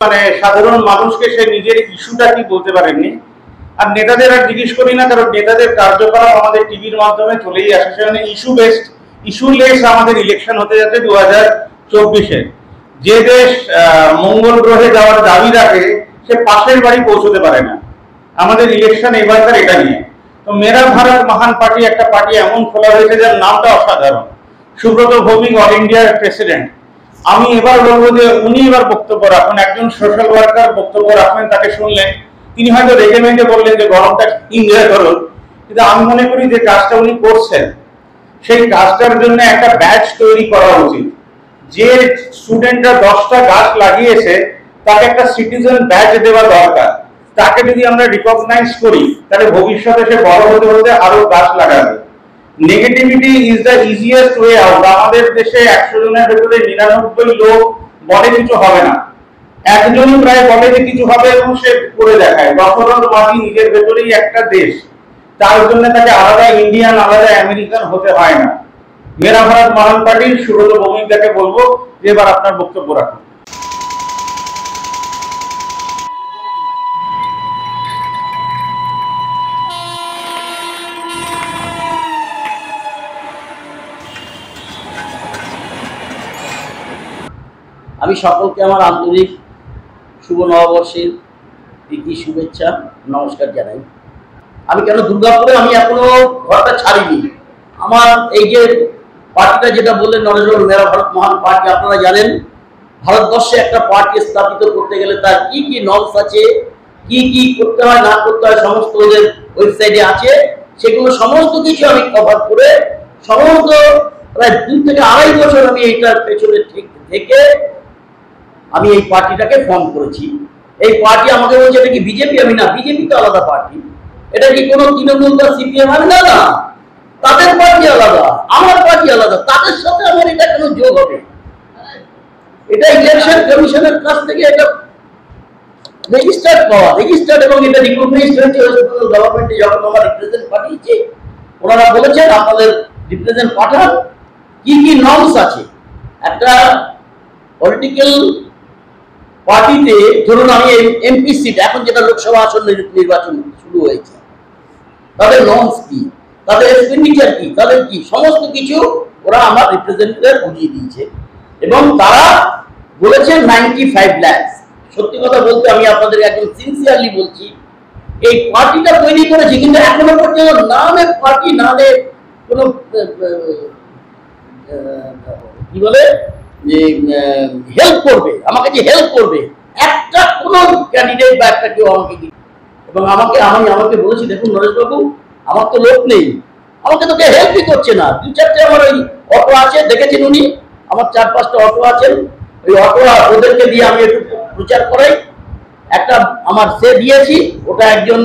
মানে সাধারণ মানুষকে সে নিজের ইস্যুটা কি বলতে পারেননি। আর নেতাদের আর জিজ্ঞেস করি না, কারণ নেতাদের কার্যকলাপ আমাদের টিভির মাধ্যমে চলেই আসে। সেখানে ইস্যুলেস আমাদের ইলেকশন হতে যাচ্ছে 2024-এ। যে দেশ মঙ্গল গ্রহে যাওয়ার দাবি রাখে সে পাশের বাড়ি পৌঁছতে পারে না। আমাদের ইলেকশন এবারকার এটা নিয়ে। তো মেরা ভারত মহান পার্টি একটা পার্টি এমন খোলা হয়েছে যার নামটা অসাধারণ। সুব্রত ভৌমিক অল ইন্ডিয়ার প্রেসিডেন্ট। আমি এবার বলবো যে উনি এবার বক্তব্য রাখুন, একজন সোশ্যাল ওয়ার্কার বক্তব্য রাখবেন, তাকে শুনলেন তিনি হয়তো রেগে মেগে বললেন যে গরমটা এনজয় করুন, কিন্তু আমি মনে করি যে কাজটা উনি করছেন সেই কাজটার জন্য একটা ব্যাচ তৈরি করা উচিত। যে স্টুডেন্টরা 10টা গাছ লাগিয়েছে তাকে একটা সিটিজেন ব্যাচ দেওয়া দরকার। তাকে যদি আমরা রিকগনাইজ করি তাহলে ভবিষ্যতে সে বড় হতে হতে আরো গাছ লাগাবে। Negativity is the easiest way out. আমাদের দেশে 100 জনের ভেতরে 99 লোক বলে কিছু হবে না, একজনই প্রায় বলে যে কিছু হবে এবং সে করে দেখায়। দশরথবাদী নিজের ভেতরেই একটা দেশ, তার জন্য তাকে আলাদা ইন্ডিয়ান আলাদা আমেরিকান হতে হয় না। মেরা ভারত মহান পার্টির সুব্রত ভৌমিকদাকে বলবো যে এবার আপনার বক্তব্য রাখুন। আমি সকলকে আমার আন্তরিক শুভ নববর্ষের প্রীতি শুভেচ্ছা নমস্কার জানাই। আমি কেন দুর্গাপুরে আমি এখনো ঘরটা ছাড়িনি। আমার এই যে পার্টিটা যেটা বললেন নরেন্দ্র মেরা ভারত মহান পার্টি, আপনারা জানেন ভারতবর্ষে একটা পার্টি স্থাপিত করতে গেলে তার কি কি নর্মস আছে, কি কি করতে হয় না করতে হয় সমস্ত ওদের ওয়েবসাইটে আছে। সেগুলো সমস্ত কিছু আমি কভার করে সমস্ত প্রায় 2 থেকে 2.5 বছর আমি এইটার পেছনে ঠিক থেকে আমি এই পার্টিটাকে ফর্ম করেছি। এই পার্টি আমাকে বলছে এটা কি বিজেপি? আমি না, বিজেপি তো আলাদা পার্টি। এটা কি কোনো তৃণমূল বা সিপিএম? আমি না, না, তাদের পার্টি আলাদা, আমার পার্টি আলাদা। তাদের সাথে আমার এটা কেন যোগ হবে? এটা ইলেকশন কমিশনের কাছ থেকে এটা রেজিস্টার্ড পাওয়া, রেজিস্টার্ড, এবং এটা রিকগনাইজড হয়েছে গভর্নমেন্টে। যখন আমার রিপ্রেজেন্ট পাঠিয়েছি ওনারা বলেছেন আপনাদের রিপ্রেজেন্ট পাঠান, কি কি নর্মস আছে একটা পলিটিক্যাল পার্টিতে। ধরুন আমি এমপি সিট, এখন যেটা লোকসভা আসন নির্বাচন শুরু হয়েছে, তাদের নর্মস কি, তাদের এক্সপেন্ডিচার কি, তাদের কি সমস্ত কিছু ওরা আমার রিপ্রেজেন্টেটিভ বুঝিয়ে দিয়েছে। এবং তারা বলেছে 95 লাখ। সত্যি কথা বলতে আমি আপনাদের একদম সিনসিয়ারলি বলছি, এই পার্টিটা তৈরি করেছি কিন্তু এখনো পর্যন্ত নামে পার্টি, নামে কোনো কি বলে যে হেল্প করবে, আমাকে যে হেল্প করবে একটা কোনো ক্যান্ডিডেট বা একটা কেউ আমাকে দিই। এবং আমাকে বলেছি দেখুন নরেশবাবু, আমার তো লোক নেই, আমাকে তো কেউ হেল্পই করছে না। 2-4টে আমার ওই অটো আছে, দেখেছেন উনি আমার 4-5টা অটো আছেন, ওই অটো ওদেরকে দিয়ে আমি একটু প্রচার করাই। একটা আমার সে দিয়েছি, ওটা একজন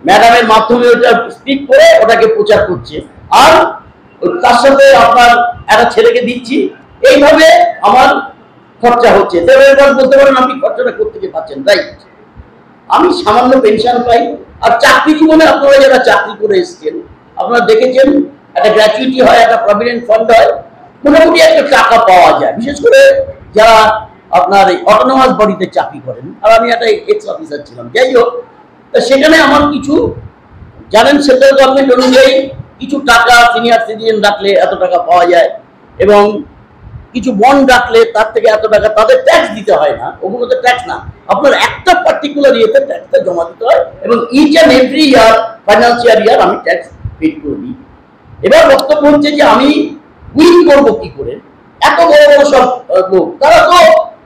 ম্যাডামের মাধ্যমে ওটা স্পিক করে ওটাকে প্রচার করছে, আর তার সাথে আপনার একটা ছেলেকে দিচ্ছি। এইভাবে আমার খরচা হচ্ছে। এবার বলতে পারেন আপনি খরচাটা করতে পারছেন, রাইট? আমি সামান্য পেনশন পাই। আর চাকরি জীবনে আপনারা যারা চাকরি করে এসছেন আপনারা দেখেছেন একটা গ্র্যাচুইটি হয়, একটা প্রভিডেন্ট ফান্ড হয়, মোটামুটি একটা টাকা পাওয়া যায়, বিশেষ করে যারা আপনার এই অটোনমাস বডিতে চাকরি করেন। আর আমি একটা এক্স অফিসার ছিলাম, যাই হোক। তা সেখানে আমার কিছু জানেন সেন্ট্রাল গভর্নমেন্ট অনুযায়ী কিছু টাকা সিনিয়র সিটিজেন রাখলে এত টাকা পাওয়া যায়, এবং কিছু বন্ড রাখলে তার থেকে এত টাকা, তাদের ট্যাক্স দিতে হয় না। ওগুলোতে ট্যাক্স না, আপনার একটা পার্টিকুলার ইয়েতে ট্যাক্সটা জমা দিতে হয়, এবং each and every year financial year আমি ট্যাক্স পেড করে দিই। এবার বক্তব্য হচ্ছে যে আমি উইল করবো কি করে? এত বড় বড় সব লোক, তারা তো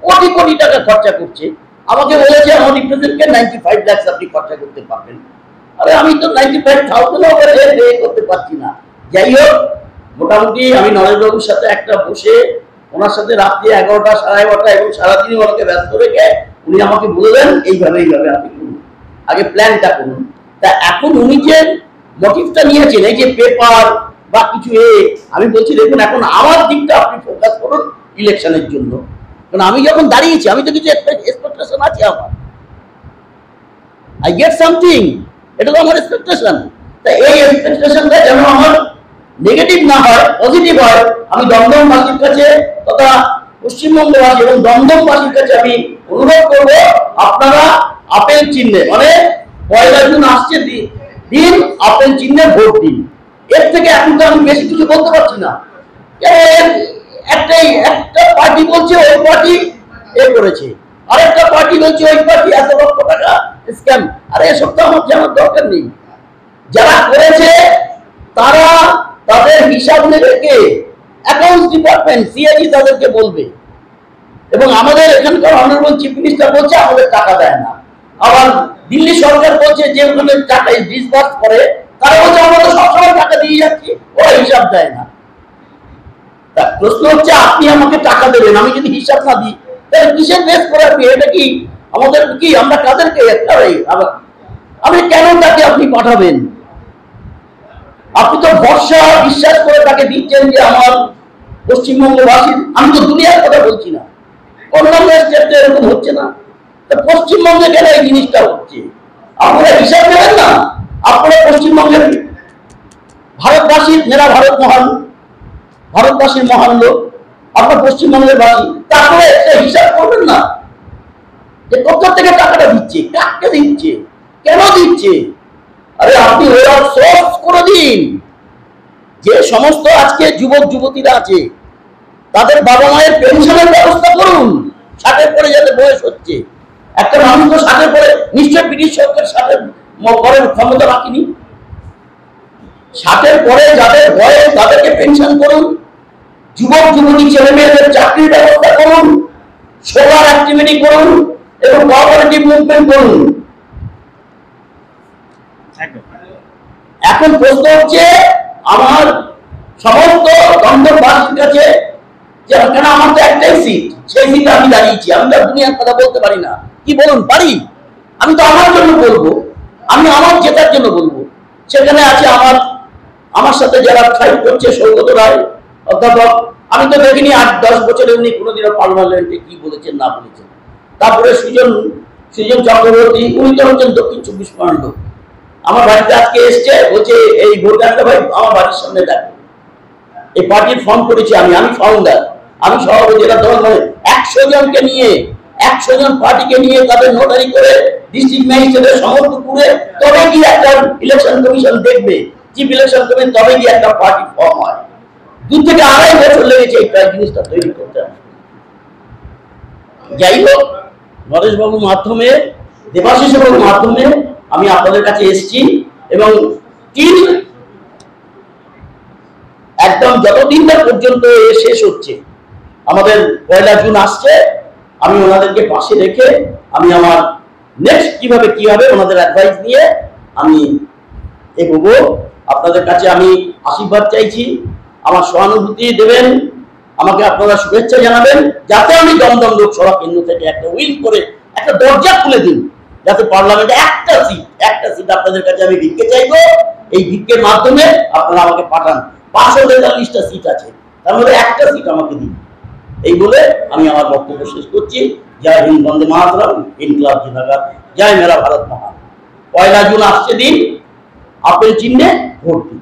কোটি কোটি টাকা খরচা করছে। আমাকে বলেছে আমার রিপ্রেজেন্টকে 95 লাখ আপনি খরচা করতে পারবেন। আরে আমি তো 95,000 করতে পারছি না। যাই হোক, মোটামুটি আমি নরেশবাবুর সাথে একটা বসে ওনার সাথে রাত্রি 11টা 11:30 এবং সারাদিনই ওনাকে ব্যস্ত রেখে উনি আমাকে বললেন এইভাবে আপনি করুন, আগে প্ল্যানটা করুন। তা এখন উনি যে মোটিভটা নিয়েছেন, এই যে পেপার বা কিছু আমি বলছি দেখুন এখন আমার দিকটা আপনি ফোকাস করুন ইলেকশনের জন্য। কারণ আমি যখন দাঁড়িয়েছি আমি তো কিছু এক্সপেকটেশন আছে আমার, আই গেট সামথিং, এটা তো আমার এক্সপেকটেশন। তা এই এক্সপেকটেশনটা যেন আমার নেগেটিভ না হয়, পজিটিভ হয়। আমি দমদমবাসীর কাছে তথা পশ্চিমবঙ্গবাসী এবং দমদমবাসীর কাছে আমি অনুরোধ করব, আপনারা আপেল চিহ্নে, মানে 1 জুন আসছে দিন, আপেল চিহ্নে ভোট দিন। এর থেকে এখন তো আমি বেশি কিছু বলতে পারছি না। একটা পার্টি বলছে ওই পার্টি এ করেছে, আরেকটা পার্টি বলছে ওই পার্টি এত লক্ষ টাকা স্ক্যাম। আরে এসব তো আমার জানার দরকার নেই। যারা করেছে তারা তাদের হিসাব নেবে কে? অ্যাকাউন্টস ডিপার্টমেন্ট, সিআইডি তাদেরকে বলবে। এবং আমাদের এখানকার অনারেবল চিফ মিনিস্টার বলছে আমাদের টাকা দেয় না। আবার দিল্লি সরকার বলছে যে ওখানে টাকা ডিসবার্স করে তারা বলছে আমরা তো সবসময় টাকা দিয়ে যাচ্ছি, ওরা হিসাব দেয় না। প্রশ্ন হচ্ছে আপনি আমাকে টাকা দেবেন, আমি যদি হিসাব না দিই তাহলে কিসের বেস করে আপনি? এটা কি আমাদের কি আমরা কাদেরকে আপনি কেন তাকে আপনি পাঠাবেন? আপনি তো ভরসা বিশ্বাস করে তাকে দিচ্ছেন যে আমার পশ্চিমবঙ্গবাসী, আমি তো দুনিয়ার কথা বলছি না, অন্যান্য স্টেটে এরকম হচ্ছে না, পশ্চিমবঙ্গে কেন এই জিনিসটা হচ্ছে? আপনারা হিসাব নেবেন না? আপনারা পশ্চিমবঙ্গের ভারতবাসীর, মেরা ভারত মহান, ভারতবাসীর মহান লোক, আপনার পশ্চিমবঙ্গের বাসী, তারপরে একটা হিসাব করবেন না যে কোথা থেকে টাকাটা দিচ্ছে, কাকে দিচ্ছে, কেন দিচ্ছে? আরে আপনি ওরা সোর্স করে দিন। যে সমস্ত আজকে যুবক যুবতীরা আছে তাদের বাবা মায়ের পেনশনের ব্যবস্থা করুন। 60-এর পরে যাদের বয়স হচ্ছে, একটা মানুষ তো 60-এর পরে নিশ্চয় ব্রিটিশ সরকার 60-এর পরের ক্ষমতা রাখিনি। 60-এর পরে যাদের বয়স তাদেরকে পেনশন করুন। যুবক যুবতী ছেলে মেয়েদের চাকরির ব্যবস্থা করুন, সোলার অ্যাক্টিভিটি করুন এবং কোঅপারেটিভ মুভমেন্ট করুন। এখন প্রশ্ন হচ্ছে আমার সমস্ত দমদমবাসীর কাছে যে কেন আমার তো একটাই সিট, সেই সিটে আমি দাঁড়িয়েছি, আমি তো দুনিয়ার কথা বলতে পারি না। কি বলুন, পারি? আমি তো আমার জন্য বলবো, আমি আমার জেতার জন্য বলবো। সেখানে আছে আমার সাথে যারা ফাইট করছে, সৌগত রায় অধ্যাপক, আমি তো দেখিনি 8-10 বছরে উনি কোনোদিনও পার্লামেন্টে কি বলেছেন না বলেছেন। তারপরে সুজন চক্রবর্তী, উনি তো হচ্ছেন দক্ষিণ 24 পরগনার লোক। আমার বাড়িতে আজকে এসছে, বলছে এই ভোটারটা ভাই আমার বাড়ির সামনে দেখো। এই পার্টির ফর্ম করেছি আমি ফাউন্ডার, আমি সভাপতি। এটা ধরুন 100 জনকে নিয়ে, 100 জন পার্টিকে নিয়ে তাদের নোটারি করে ডিস্ট্রিক্ট ম্যাজিস্ট্রেটের সমর্থ করে তবে কি একটা ইলেকশন কমিশন দেখবে, চিফ ইলেকশন কমিশন, তবে কি একটা পার্টি ফর্ম হয়। 2 থেকে 2.5 বছর লেগেছে এই জিনিসটা তৈরি করতে। যাই হোক, নরেশ বাবুর মাধ্যমে, দেবাশিস বাবুর মাধ্যমে আমি আপনাদের কাছে এসেছি এবং একদম যতদিন না পর্যন্ত শেষ হচ্ছে, আমাদের 1 জুন আসছে, আমি ওনাদেরকে পাশে রেখে আমি আমার নেক্সট কিভাবে কি হবে ওনাদের অ্যাডভাইস নিয়ে আমি এগোবো। আপনাদের কাছে আমি আশীর্বাদ চাইছি, আমার সহানুভূতি দেবেন, আমাকে আপনারা শুভেচ্ছা জানাবেন, যাতে আমি দমদম লোকসভা কেন্দ্র থেকে একটা উইল করে একটা দরজা খুলে দিন, যাতে পার্লামেন্টে একটা সিট আপনাদের কাছে আমি ভিক্ষে চাইবো। এই ভিক্ষের মাধ্যমে আপনারা আমাকে পাঠান। 543টা সিট আছে, তার মধ্যে একটা সিট আমাকে দিন। এই বলে আমি আমার বক্তব্য শেষ করছি। জয় হিন্দ, বন্দে মাতরম, ইনকলাব জিন্দাবাদ, জয় মেরা ভারত মহান। 1 জুন আসছে দিন, আপেল চিহ্নে ভোট দিন।